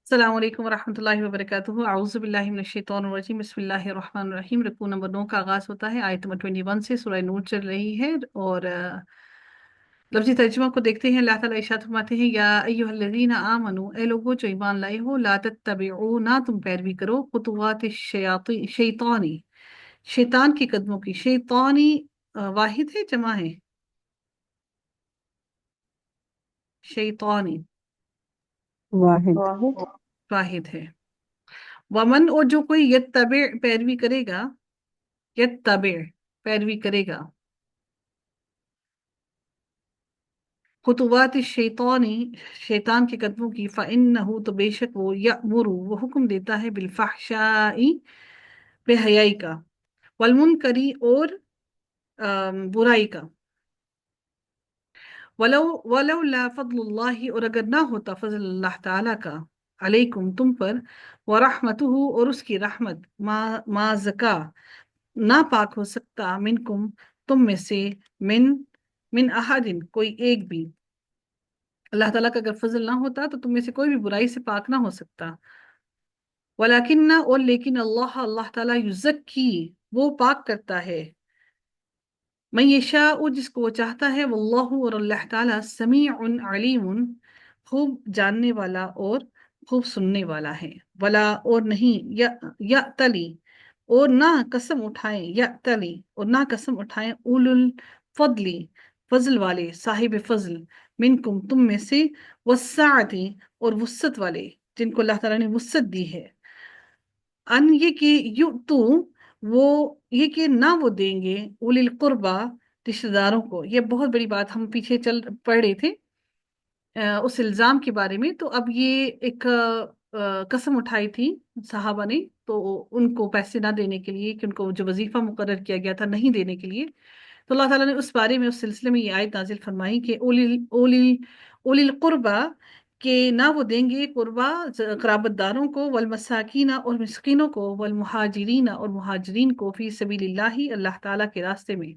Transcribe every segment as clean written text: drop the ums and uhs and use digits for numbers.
अस्सलाम वालेकुम वरहमतुल्लाहि वबरकातुहू। औज़ु बिल्लाहि मिनश शैतानिर रजीम। बिस्मिल्लाहिर रहमानिर रहीम। रुकू नंबर 9 का आगाज़ होता है। आयत नंबर 21 से सूरह नूर चल रही है और लफ्ज़ी तर्जुमा को देखते हैं। अल्लाह ताला इरशाद फरमाते हैं, या अय्युहल्लज़ीना आमनू, ए लोगो जो ईमान लाए हो, ला तत्तबिऊ, ना तुम पैरवी करो, खुतुवातिश शैतानी, शैतान के कदमों की। शैतानी वाहिद है जमा है? शैतानी वाहिद। वाहिद। वाहिद है। वमन, और जो कोई यत्तबि पैरवी करेगा, यत्तबि पैरवी करेगा, खुतुवात शैतानी, शैतान के कदमों की, फ़इन्नहु, तो बेशक वो, यअमुरु, वो हुक्म देता है, बिलफ़हशाई, बेहयाई का, वलमुनकरी, और बुराई का। वलौ वलौ ला फद्लुल्लाहि, और अगर ना होता फजल अल्लाह ताला का, अलैकुम, तुम पर, व रहमतुहु, और उसकी रहमत, मा ज़का, ना पाक हो सकता, मिनकुम, तुम में से, मिन मिन अहदिन, कोई एक भी। अल्लाह ताला का अगर फजल ना होता तो तुम में से कोई भी बुराई से पाक ना हो सकता। वलाकिन्ना, और लेकिन, अल्लाह, अल्लाह ताला, युज़क्की, वो पाक करता है, मैं यशाउ, जिसको वो चाहता है, वल्लाहु, और अल्लाह ताला, समीउन अलीमुन, खूब जानने वाला और खूब सुनने वाला है। वला, और नहीं, या तली, और ना कसम उठाएं, या तली, और ना कसम उठाएं, उलुल फजली, फजल वाले, साहिब फजल, मिनकुम, तुम में से, वस्साअती, और वुसत वाले, जिनको अल्लाह ताला ने वुसत दी है, अन, ये कि, यू तू, वो, ये कि ना वो देंगे, उलिल कुर्बा, रिश्तेदारों को। ये बहुत बड़ी बात, हम पीछे चल पढ़ रहे थे उस इल्जाम के बारे में। तो अब ये एक कसम उठाई थी साहबा ने, तो उनको पैसे ना देने के लिए, कि उनको जो वजीफा मुकर्रर किया गया था नहीं देने के लिए, तो अल्लाह ताला ने उस बारे में, उस सिलसिले में ये आयत नाजिल फरमाई कि उलिल उलिल उलिल कुर्बा, के ना वो देंगे कुर्बा, क़राबतदारों को, वल मसाकीना, और मिस्कीनों को, वल मुहाजिरीना, और मुहाजिरीन को, फी सबीलिल्लाहि, अल्लाह ताला के रास्ते में,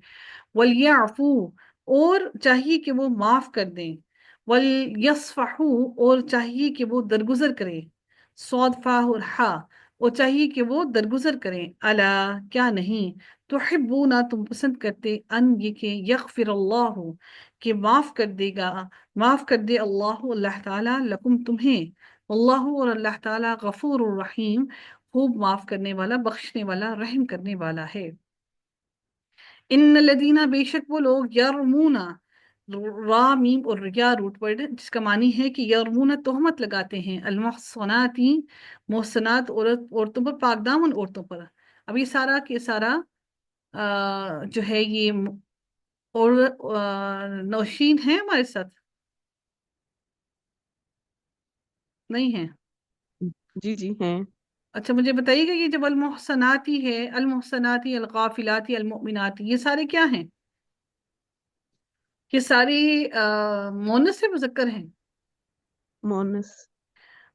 वल याफू, और चाहिए कि वो माफ कर दें, वल यस्फहू, और चाहिए कि वो दरगुजर करें, सौद फा और हा, और चाहिए कि वो दरगुजर करें, अला, क्या नहीं, तुहिब्बूना, तुम पसंद करते, अन, ये कि, यगफिर अल्लाहु, कि माफ कर देगा, माफ कर दे अल्लाह, अल्लाह ताला, लकुम, तुम्हें, अल्लाह, और अल्लाह ताला, गफूर रहीम, खूब माफ करने वाला, बख्शने वाला, रहम करने वाला है। इन लदीना, बेशक वो लोग, यरमूना, रा मीम और या रूट वर्ड, जिसका मानी है कि यरमूना, तोहमत लगाते हैं, अलमुहसनाती, मोहसनात औरतों पर, पाकदामन औरतों पर। अब ये सारा के सारा जो है ये, और नौशीन है हमारे साथ, नहीं है? जी जी हैं। अच्छा, मुझे बताइएगा, ये जब अलमुहसनाती है, अलमुहसनाती, अलगाफिलाती, अलमुमिनाती, ये सारे क्या हैं? ये सारी मोनस से मुजक्कर हैं? मोनस।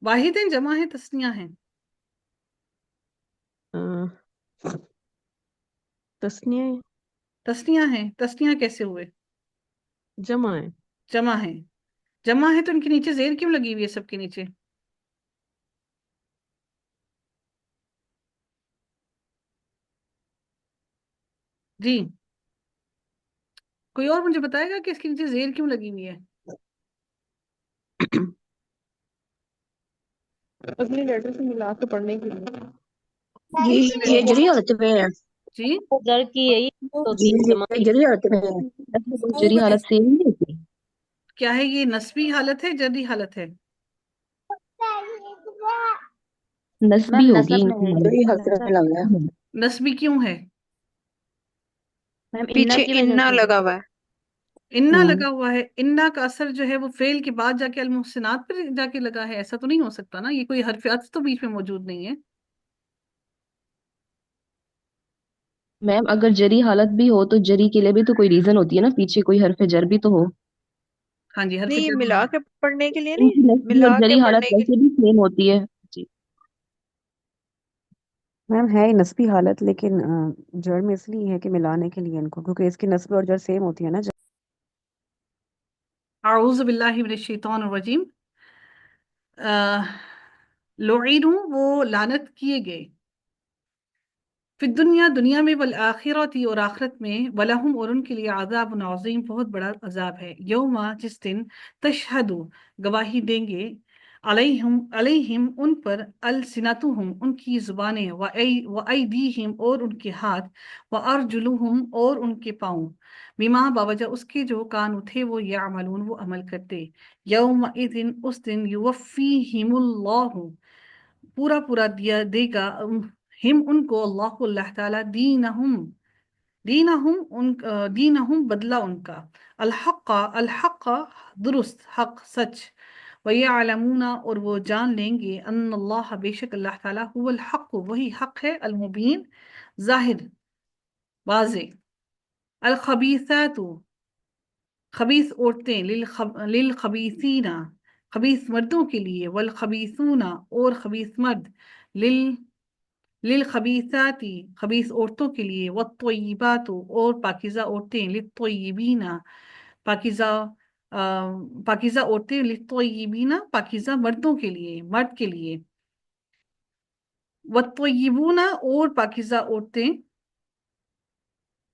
वाहिद हैं, जमा है, तस्निया हैं? अ, तस्निया है, तस्निया हैं। तस्निया कैसे हुए? जमा है। जमा है। जमा है तो इनके नीचे जेर क्यों लगी हुई है, सबके नीचे? जी, कोई और मुझे बताएगा कि इसके नीचे जेर क्यों लगी हुई है? अगली लेटर से मिला के पढ़ने के लिए। ये ये जरिया हालत में है। जी, जर की यही जी होती है जमा ये जरिया हालत में है। जरी हालत सेम नहीं होती। क्या है ये, नस्बी हालत है, जदी हालत है? नस्बी मैम होगी नसब में इनकी है हालत। जरी हालत में लग गया। नस्बी क्यों है? मैम इन्ना पीछे की वजह इन्ना से। लगा हुआ है। इन्ना लगा हुआ है। इन्ना का असर जो है वो फेल के बाद जाके अलमुहसिनात पर जाके लगा है, ऐसा तो नहीं हो सकता ना? ये कोई हरफ अत्फ तो बीच में मौजूद नहीं है। मैम अगर जरी हालत भी हो तो जरी के लिए भी तो कोई रीजन होती है ना, पीछे कोई हरफ जर भी तो हो। हाँ जी, हरफ नहीं, ये जर मिला के पढ़ने के लिए नहीं, इनकी नस्बी और मिला के जरी हालत पढ़ने के वैसे भी सेम होती है। जी। मैम है ही नस्बी हालत, लेकिन जड़ में इसलिए है कि मिलाने के लिए इनको, क्योंकि इसकी नस्ब और जड़ सेम होती है ना। आऊज़ु बिल्लाहि मिनश शैतानिर रजीम। लुईनु वो लानत किए गए, फिर दुनिया में, वलआखिरती और आखिरत में, वलहुम और उनके लिए अज़ाब अज़ीम बहुत बड़ा अजाब है, यौमा जिस दिन, तशहदु गवाही देंगे, अलैहिम अलैहिम उन पर, अलसिनतुहुम उनकी जुबानें, व ऐदीहिम और उनके हाथ, व अर्जुलुहुम और उनके पाँव, बिमा बावजह उसके जो कान थे वो यामलून वो अमल करते, यौमा इदिन उस दिन, युवफ़ीहिमुल्लाहु पूरा पूरा दिया देगा, हिम उनको, अल्लाह ताला, दीनहुम दीनहुम बदला उनका, अल हक़ दुरुस्त, हक सच, वयअलमूना और वो जान लेंगे, अन्नल्लाह बेशक अल्लाह ताला, हुवल हक़ वही हक है, अल मुबीन जाहिर वाज़े, अल खबीसातु खबीस औरतें, लिल खबीसीना खबीस मर्दों के लिए, वल खबीसूना और खबीस मर्द, लिल लिल खबीसाती खबीस औरतों के लिए, वत्तय्यिबातु और पाकीज़ा औरतें, लित्तय्यिबीना पाकीज़ा पाकीज़ा औरतें, लित्तय्यिबीना पाकीज़ा मर्दों के लिए, मर्द के लिए, वत्तय्यिबूना और पाकीज़ा औरतें,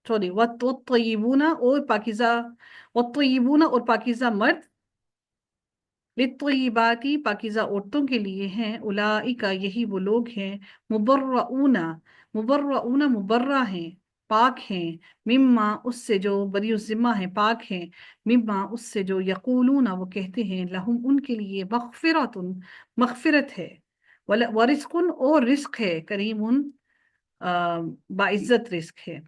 सॉरी, वत्तय्यिबूना और पाकीज़ा, वत्तय्यिबूना और पाकीज़ा मर्द, लित्तय्यिबाती पाकीज़ा औरतों के लिए हैं, उलाइका यही वो लोग हैं, मुबर्रऊना मुबर्रऊना मुबर्रा हैं, पाक हैं, मिम्मा उससे जो, बरी ज़िम्मा है, पाक हैं, मिम्मा उससे जो, यकूलूना वो कहते हैं, लहुम उनके लिए, मग़फ़िरतुन मग़फ़िरत है, वरिज़्क़ुन और रिज़्क़ है, करीमुन बाइज़्ज़त रिज़्क़ है।